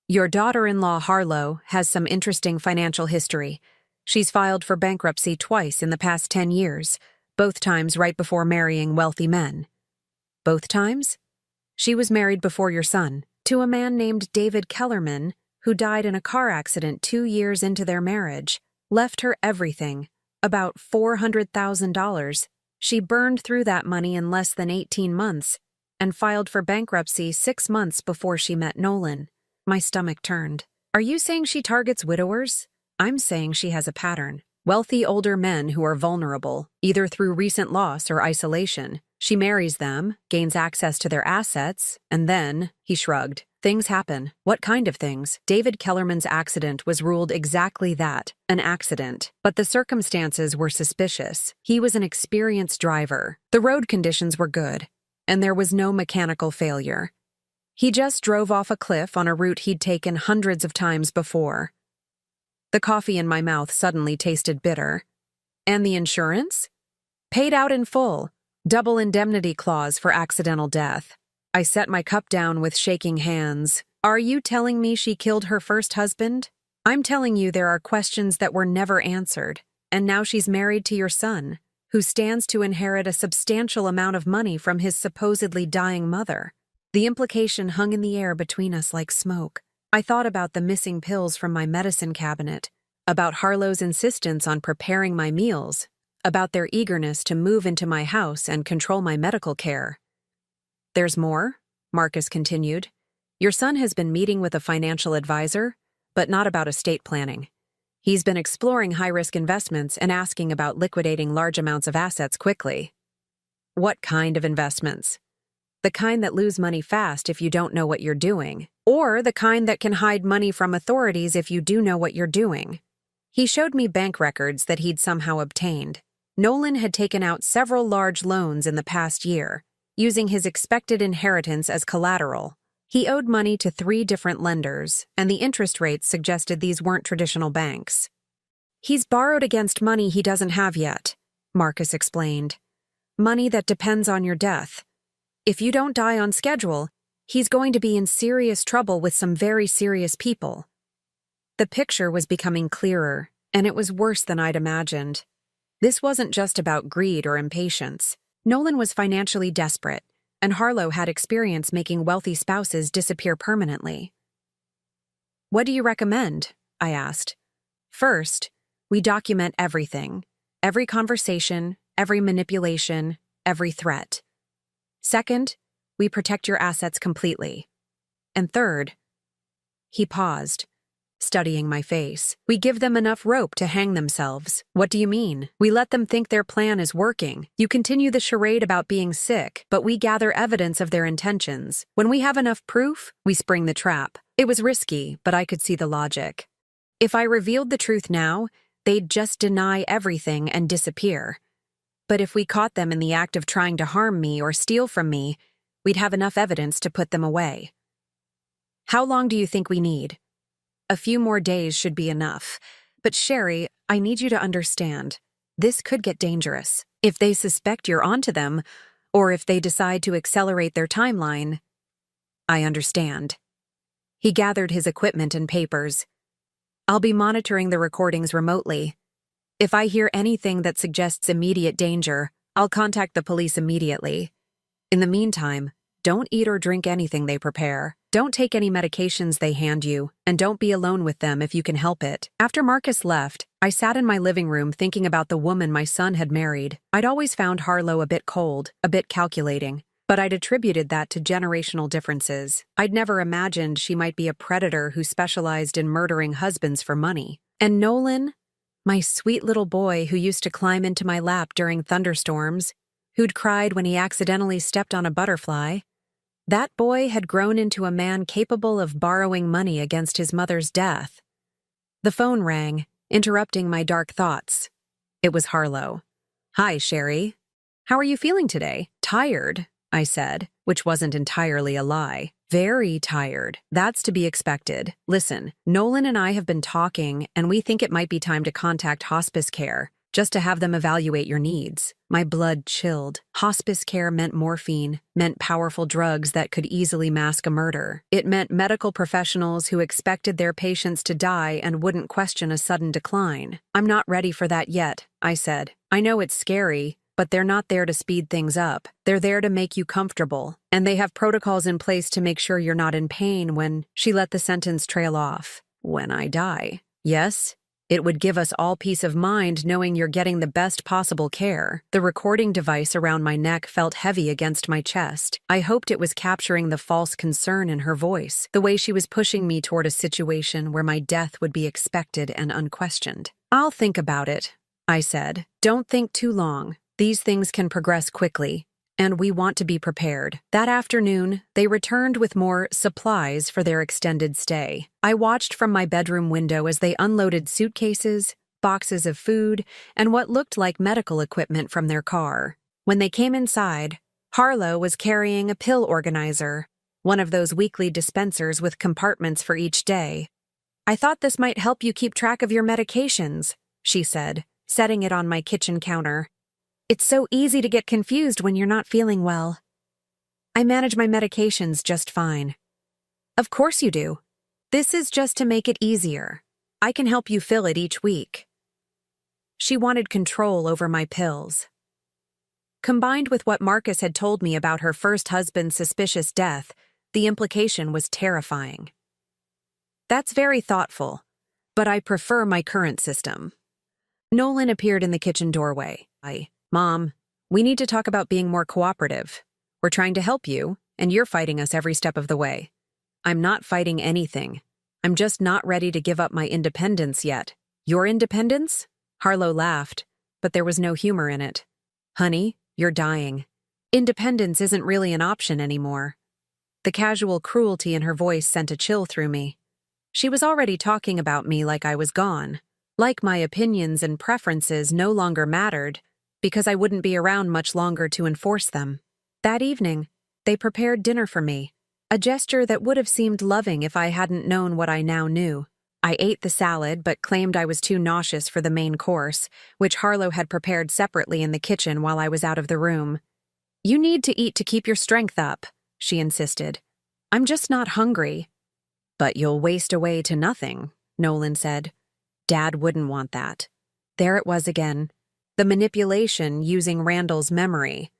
"Your daughter-in-law Harlow has some interesting financial history. She's filed for bankruptcy twice in the past 10 years, both times right before marrying wealthy men." "Both times?" "She was married before your son, to a man named David Kellerman, who died in a car accident 2 years into their marriage, left her everything, about $400,000. She burned through that money in less than 18 months and filed for bankruptcy 6 months before she met Nolan. My stomach turned. Are you saying she targets widowers? I'm saying she has a pattern. Wealthy older men who are vulnerable, either through recent loss or isolation. She marries them, gains access to their assets, and then, he shrugged, things happen. What kind of things? David Kellerman's accident was ruled exactly that, an accident. But the circumstances were suspicious. He was an experienced driver. The road conditions were good, and there was no mechanical failure. He just drove off a cliff on a route he'd taken hundreds of times before. The coffee in my mouth suddenly tasted bitter. And the insurance? Paid out in full. Double indemnity clause for accidental death. I set my cup down with shaking hands. Are you telling me she killed her first husband? I'm telling you there are questions that were never answered, and now she's married to your son, who stands to inherit a substantial amount of money from his supposedly dying mother. The implication hung in the air between us like smoke. I thought about the missing pills from my medicine cabinet, about Harlow's insistence on preparing my meals, about their eagerness to move into my house and control my medical care. There's more, Marcus continued. Your son has been meeting with a financial advisor, but not about estate planning. He's been exploring high-risk investments and asking about liquidating large amounts of assets quickly. What kind of investments? The kind that lose money fast if you don't know what you're doing, or the kind that can hide money from authorities if you do know what you're doing. He showed me bank records that he'd somehow obtained. Nolan had taken out several large loans in the past year, using his expected inheritance as collateral. He owed money to 3 different lenders, and the interest rates suggested these weren't traditional banks. He's borrowed against money he doesn't have yet, Marcus explained. Money that depends on your death. If you don't die on schedule, he's going to be in serious trouble with some very serious people. The picture was becoming clearer, and it was worse than I'd imagined. This wasn't just about greed or impatience. Nolan was financially desperate, and Harlow had experience making wealthy spouses disappear permanently. What do you recommend? I asked. First, we document everything. Every conversation, every manipulation, every threat. Second, we protect your assets completely. And third, he paused, studying my face. We give them enough rope to hang themselves. What do you mean? We let them think their plan is working. You continue the charade about being sick, but we gather evidence of their intentions. When we have enough proof, we spring the trap. It was risky, but I could see the logic. If I revealed the truth now, they'd just deny everything and disappear. But if we caught them in the act of trying to harm me or steal from me, we'd have enough evidence to put them away. How long do you think we need? A few more days should be enough. But Sherry, I need you to understand. This could get dangerous. If they suspect you're onto them, or if they decide to accelerate their timeline. I understand. He gathered his equipment and papers. I'll be monitoring the recordings remotely. If I hear anything that suggests immediate danger, I'll contact the police immediately. In the meantime, don't eat or drink anything they prepare. Don't take any medications they hand you, and don't be alone with them if you can help it. After Marcus left, I sat in my living room thinking about the woman my son had married. I'd always found Harlow a bit cold, a bit calculating, but I'd attributed that to generational differences. I'd never imagined she might be a predator who specialized in murdering husbands for money. And Nolan? My sweet little boy who used to climb into my lap during thunderstorms, who'd cried when he accidentally stepped on a butterfly. That boy had grown into a man capable of borrowing money against his mother's death. The phone rang, interrupting my dark thoughts. It was Harlow. Hi, Sherry. How are you feeling today? Tired, I said, which wasn't entirely a lie. Very tired. That's to be expected. Listen, Nolan and I have been talking, and we think it might be time to contact hospice care, just to have them evaluate your needs. My blood chilled. Hospice care meant morphine, meant powerful drugs that could easily mask a murder. It meant medical professionals who expected their patients to die and wouldn't question a sudden decline. I'm not ready for that yet, I said. I know it's scary, but they're not there to speed things up. They're there to make you comfortable, and they have protocols in place to make sure you're not in pain when she let the sentence trail off. When I die. Yes? It would give us all peace of mind knowing you're getting the best possible care. The recording device around my neck felt heavy against my chest. I hoped it was capturing the false concern in her voice, the way she was pushing me toward a situation where my death would be expected and unquestioned. "I'll think about it," I said. "Don't think too long. These things can progress quickly, and we want to be prepared." That afternoon, they returned with more supplies for their extended stay. I watched from my bedroom window as they unloaded suitcases, boxes of food, and what looked like medical equipment from their car. When they came inside, Harlow was carrying a pill organizer, one of those weekly dispensers with compartments for each day. "I thought this might help you keep track of your medications," she said, setting it on my kitchen counter. "It's so easy to get confused when you're not feeling well." "I manage my medications just fine." "Of course you do. This is just to make it easier. I can help you fill it each week." She wanted control over my pills. Combined with what Marcus had told me about her first husband's suspicious death, the implication was terrifying. "That's very thoughtful, but I prefer my current system." Nolan appeared in the kitchen doorway. "Mom, we need to talk about being more cooperative. We're trying to help you, and you're fighting us every step of the way." "I'm not fighting anything. I'm just not ready to give up my independence yet." "Your independence?" Harlow laughed, but there was no humor in it. "Honey, you're dying. Independence isn't really an option anymore." The casual cruelty in her voice sent a chill through me. She was already talking about me like I was gone, like my opinions and preferences no longer mattered, because I wouldn't be around much longer to enforce them. That evening, they prepared dinner for me, a gesture that would have seemed loving if I hadn't known what I now knew. I ate the salad but claimed I was too nauseous for the main course, which Harlow had prepared separately in the kitchen while I was out of the room. "You need to eat to keep your strength up," she insisted. "I'm just not hungry." "But you'll waste away to nothing," Nolan said. Dad wouldn't want that. There it was again. The manipulation using Randall's memory.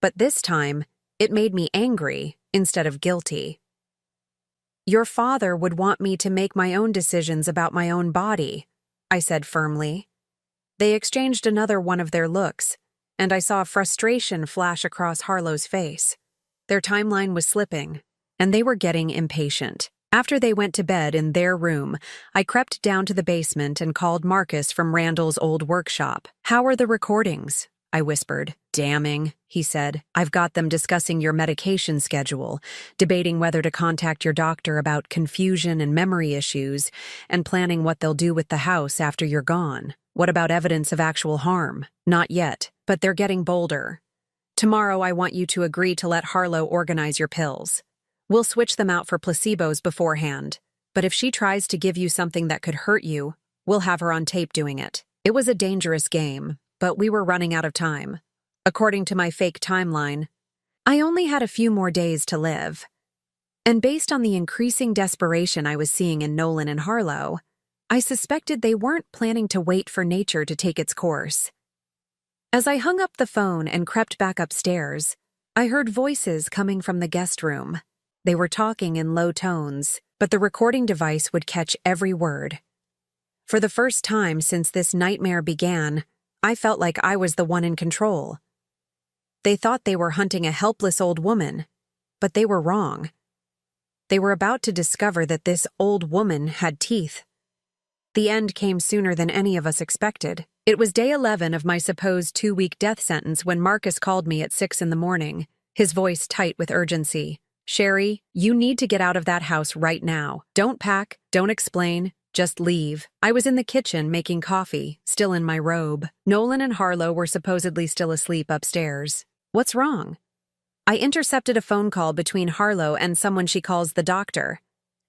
But this time, it made me angry instead of guilty. "Your father would want me to make my own decisions about my own body," I said firmly. They exchanged another one of their looks, and I saw frustration flash across Harlow's face. Their timeline was slipping, and they were getting impatient. After they went to bed in their room, I crept down to the basement and called Marcus from Randall's old workshop. "How are the recordings?" I whispered. "Damning," he said. "I've got them discussing your medication schedule, debating whether to contact your doctor about confusion and memory issues, and planning what they'll do with the house after you're gone. What about evidence of actual harm?" "Not yet, but they're getting bolder. Tomorrow I want you to agree to let Harlow organize your pills. We'll switch them out for placebos beforehand, but if she tries to give you something that could hurt you, we'll have her on tape doing it." It was a dangerous game, but we were running out of time. According to my fake timeline, I only had a few more days to live. And based on the increasing desperation I was seeing in Nolan and Harlow, I suspected they weren't planning to wait for nature to take its course. As I hung up the phone and crept back upstairs, I heard voices coming from the guest room. They were talking in low tones, but the recording device would catch every word. For the first time since this nightmare began, I felt like I was the one in control. They thought they were hunting a helpless old woman, but they were wrong. They were about to discover that this old woman had teeth. The end came sooner than any of us expected. It was day 11 of my supposed 2-week death sentence when Marcus called me at 6 in the morning, his voice tight with urgency. "Sherry, you need to get out of that house right now. Don't pack, don't explain, just leave." I was in the kitchen making coffee, still in my robe. Nolan and Harlow were supposedly still asleep upstairs. "What's wrong?" I intercepted a phone call between Harlow and someone she calls the doctor.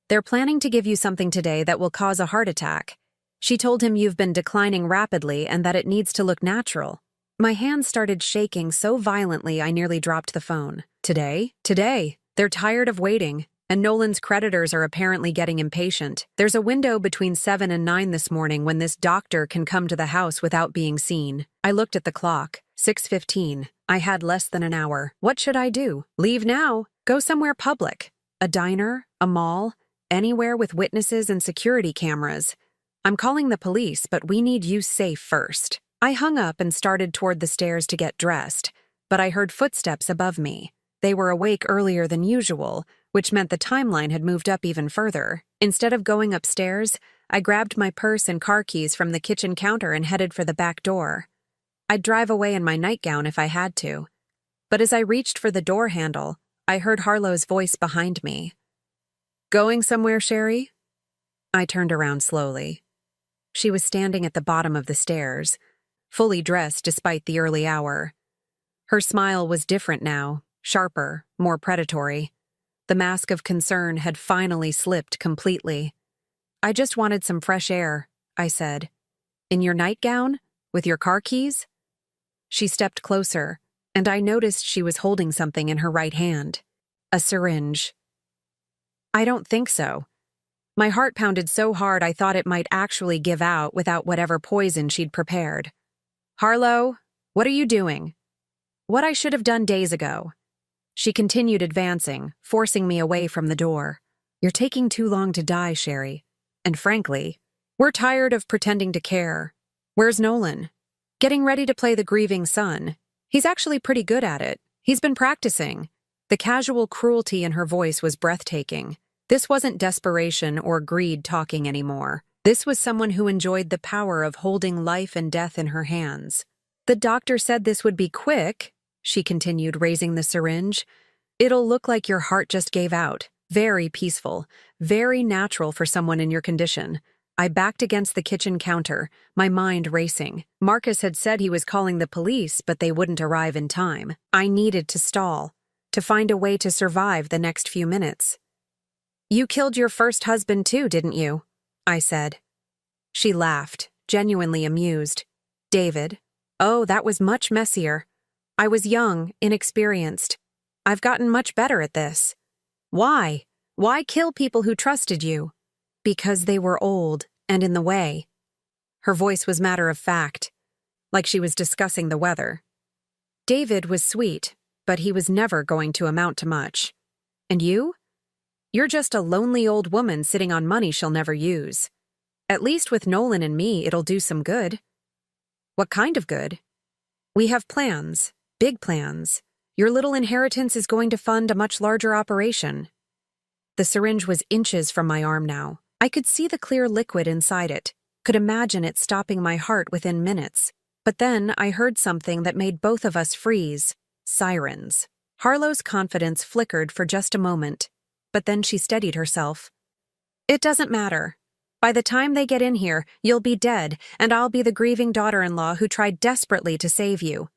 "They're planning to give you something today that will cause a heart attack. She told him you've been declining rapidly and that it needs to look natural." My hands started shaking so violently I nearly dropped the phone. Today? Today. They're tired of waiting, and Nolan's creditors are apparently getting impatient. There's a window between 7 and 9 this morning when this doctor can come to the house without being seen. I looked at the clock. 6:15. I had less than an hour. What should I do? Leave now? Go somewhere public? A diner? A mall? Anywhere with witnesses and security cameras? I'm calling the police, but we need you safe first. I hung up and started toward the stairs to get dressed, but I heard footsteps above me. They were awake earlier than usual, which meant the timeline had moved up even further. Instead of going upstairs, I grabbed my purse and car keys from the kitchen counter and headed for the back door. I'd drive away in my nightgown if I had to. But as I reached for the door handle, I heard Harlow's voice behind me. "Going somewhere, Sherry?" I turned around slowly. She was standing at the bottom of the stairs, fully dressed despite the early hour. Her smile was different now, sharper, more predatory. The mask of concern had finally slipped completely. "I just wanted some fresh air," I said. "In your nightgown? With your car keys?" She stepped closer, and I noticed she was holding something in her right hand. A syringe. "I don't think so." My heart pounded so hard I thought it might actually give out without whatever poison she'd prepared. "Harlow, what are you doing?" "What I should have done days ago." She continued advancing, forcing me away from the door. "You're taking too long to die, Sherry. And frankly, we're tired of pretending to care. Where's Nolan?" "Getting ready to play the grieving son. He's actually pretty good at it. He's been practicing." The casual cruelty in her voice was breathtaking. This wasn't desperation or greed talking anymore. This was someone who enjoyed the power of holding life and death in her hands. "The doctor said this would be quick," she continued, raising the syringe. "It'll look like your heart just gave out. Very peaceful, very natural for someone in your condition." I backed against the kitchen counter, my mind racing. Marcus had said he was calling the police, but they wouldn't arrive in time. I needed to stall, to find a way to survive the next few minutes. "You killed your first husband too, didn't you?" I said. She laughed, genuinely amused. "David? Oh, that was much messier. I was young, inexperienced. I've gotten much better at this." "Why? Why kill people who trusted you?" "Because they were old and in the way." Her voice was matter of fact, like she was discussing the weather. "David was sweet, but he was never going to amount to much. And you? You're just a lonely old woman sitting on money she'll never use. At least with Nolan and me, it'll do some good." "What kind of good?" "We have plans, big plans. Your little inheritance is going to fund a much larger operation." The syringe was inches from my arm now. I could see the clear liquid inside it, could imagine it stopping my heart within minutes. But then I heard something that made both of us freeze. Sirens. Harlow's confidence flickered for just a moment, but then she steadied herself. "It doesn't matter. By the time they get in here, you'll be dead, and I'll be the grieving daughter-in-law who tried desperately to save you."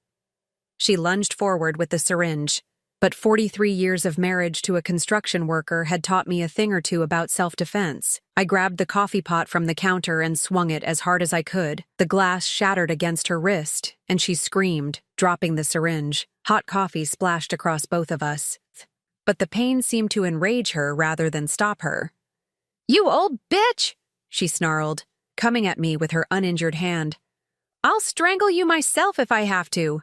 She lunged forward with the syringe, but 43 years of marriage to a construction worker had taught me a thing or two about self-defense. I grabbed the coffee pot from the counter and swung it as hard as I could. The glass shattered against her wrist, and she screamed, dropping the syringe. Hot coffee splashed across both of us. But the pain seemed to enrage her rather than stop her. "You old bitch!" she snarled, coming at me with her uninjured hand. "I'll strangle you myself if I have to."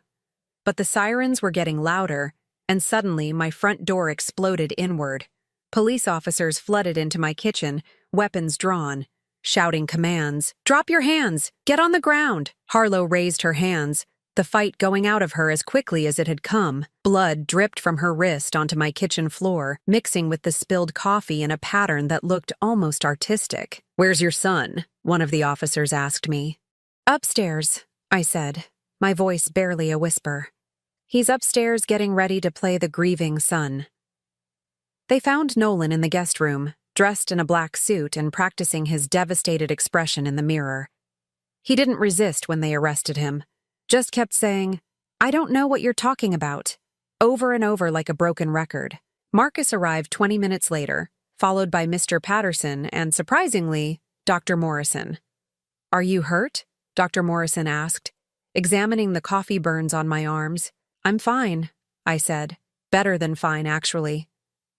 But the sirens were getting louder, and suddenly my front door exploded inward. Police officers flooded into my kitchen, weapons drawn, shouting commands. "Drop your hands! Get on the ground!" Harlow raised her hands, the fight going out of her as quickly as it had come. Blood dripped from her wrist onto my kitchen floor, mixing with the spilled coffee in a pattern that looked almost artistic. "Where's your son?" one of the officers asked me. "Upstairs," I said, my voice barely a whisper. "He's upstairs getting ready to play the grieving son." They found Nolan in the guest room, dressed in a black suit and practicing his devastated expression in the mirror. He didn't resist when they arrested him, just kept saying, "I don't know what you're talking about," over and over like a broken record. Marcus arrived 20 minutes later, followed by Mr. Patterson and, surprisingly, Dr. Morrison. "Are you hurt?" Dr. Morrison asked, examining the coffee burns on my arms. "I'm fine," I said. "Better than fine, actually.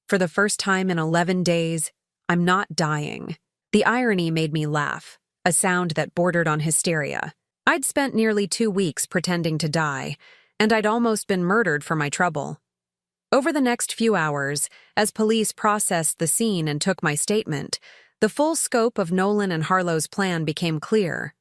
For the first time in 11 days, I'm not dying." The irony made me laugh, a sound that bordered on hysteria. I'd spent nearly 2 weeks pretending to die, and I'd almost been murdered for my trouble. Over the next few hours, as police processed the scene and took my statement, The full scope of Nolan and Harlow's plan became clear.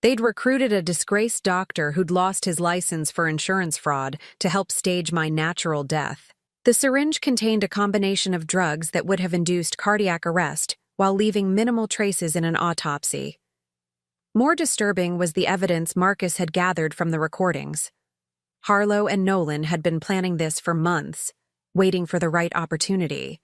They'd recruited a disgraced doctor who'd lost his license for insurance fraud to help stage my natural death. The syringe contained a combination of drugs that would have induced cardiac arrest while leaving minimal traces in an autopsy. More disturbing was the evidence Marcus had gathered from the recordings. Harlow and Nolan had been planning this for months, waiting for the right opportunity.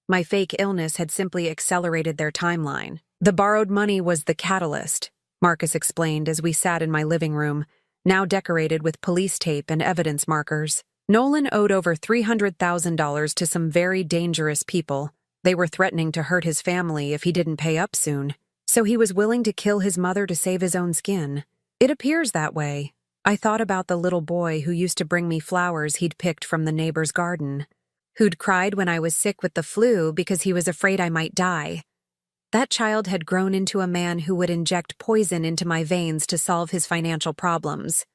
My fake illness had simply accelerated their timeline. The borrowed money was the catalyst, Marcus explained as we sat in my living room, now decorated with police tape and evidence markers. Nolan owed over $300,000 to some very dangerous people. They were threatening to hurt his family if he didn't pay up soon, so he was willing to kill his mother to save his own skin. It appears that way. I thought about the little boy who used to bring me flowers he'd picked from the neighbor's garden, who'd cried when I was sick with the flu because he was afraid I might die. That child had grown into a man who would inject poison into my veins to solve his financial problems.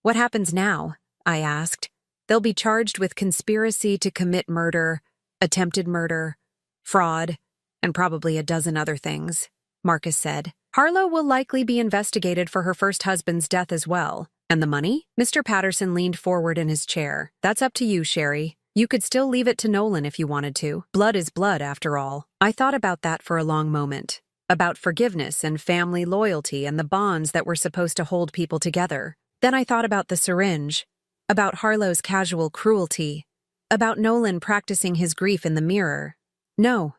What happens now? I asked. They'll be charged with conspiracy to commit murder, attempted murder, fraud, and probably a dozen other things, Marcus said. Harlow will likely be investigated for her first husband's death as well. And the money? Mr. Patterson leaned forward in his chair. That's up to you, Sherry. You could still leave it to Nolan if you wanted to. Blood is blood, after all. I thought about that for a long moment. About forgiveness and family loyalty and the bonds that were supposed to hold people together. Then I thought about the syringe, about Harlow's casual cruelty, about Nolan practicing his grief in the mirror. No,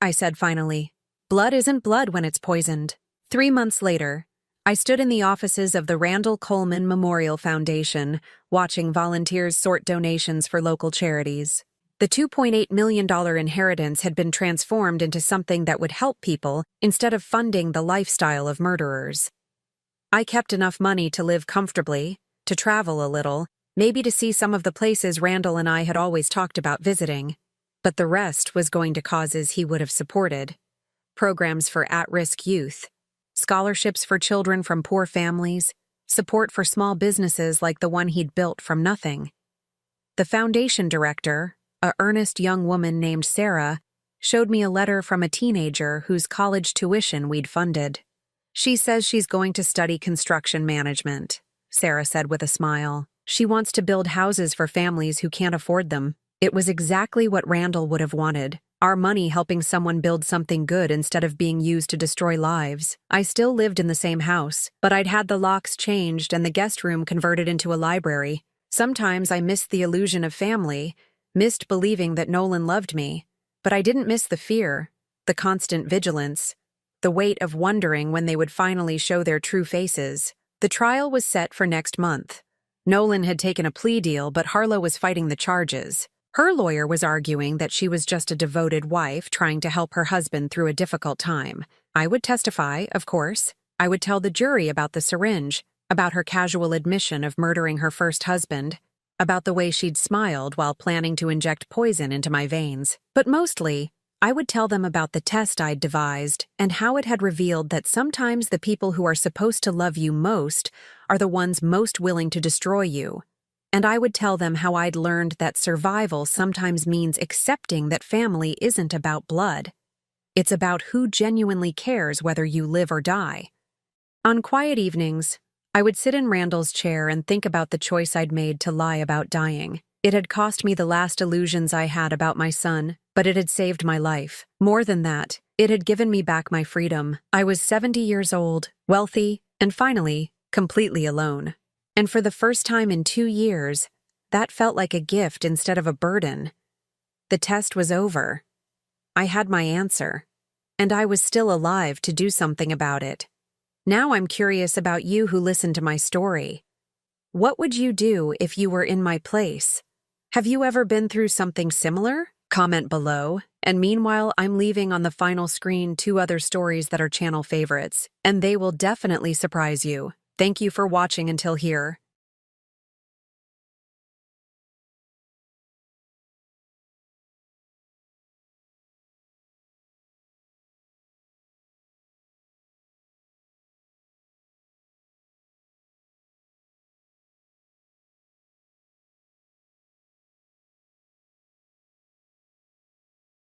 I said finally. Blood isn't blood when it's poisoned. 3 months later, I stood in the offices of the Randall Coleman Memorial Foundation, watching volunteers sort donations for local charities. The $2.8 million inheritance had been transformed into something that would help people instead of funding the lifestyle of murderers. I kept enough money to live comfortably, to travel a little, maybe to see some of the places Randall and I had always talked about visiting. But the rest was going to causes he would have supported. Programs for at-risk youth, scholarships for children from poor families, support for small businesses like the one he'd built from nothing. The foundation director, a earnest young woman named Sarah, showed me a letter from a teenager whose college tuition we'd funded. She says she's going to study construction management, Sarah said with a smile. She wants to build houses for families who can't afford them. It was exactly what Randall would have wanted. Our money helping someone build something good instead of being used to destroy lives. I still lived in the same house, but I'd had the locks changed and the guest room converted into a library. Sometimes I missed the illusion of family, missed believing that Nolan loved me, but I didn't miss the fear, the constant vigilance, the weight of wondering when they would finally show their true faces. The trial was set for next month. Nolan had taken a plea deal, but Harlow was fighting the charges. Her lawyer was arguing that she was just a devoted wife trying to help her husband through a difficult time. I would testify, of course. I would tell the jury about the syringe, about her casual admission of murdering her first husband, about the way she'd smiled while planning to inject poison into my veins. But mostly, I would tell them about the test I'd devised and how it had revealed that sometimes the people who are supposed to love you most are the ones most willing to destroy you. And I would tell them how I'd learned that survival sometimes means accepting that family isn't about blood. It's about who genuinely cares whether you live or die. On quiet evenings, I would sit in Randall's chair and think about the choice I'd made to lie about dying. It had cost me the last illusions I had about my son, but it had saved my life. More than that, it had given me back my freedom. I was 70 years old, wealthy, and finally, completely alone. And for the first time in 2 years, that felt like a gift instead of a burden. The test was over. I had my answer, and I was still alive to do something about it. Now I'm curious about you who listened to my story. What would you do if you were in my place? Have you ever been through something similar? Comment below. And meanwhile, I'm leaving on the final screen 2 other stories that are channel favorites, and they will definitely surprise you. Thank you for watching until here.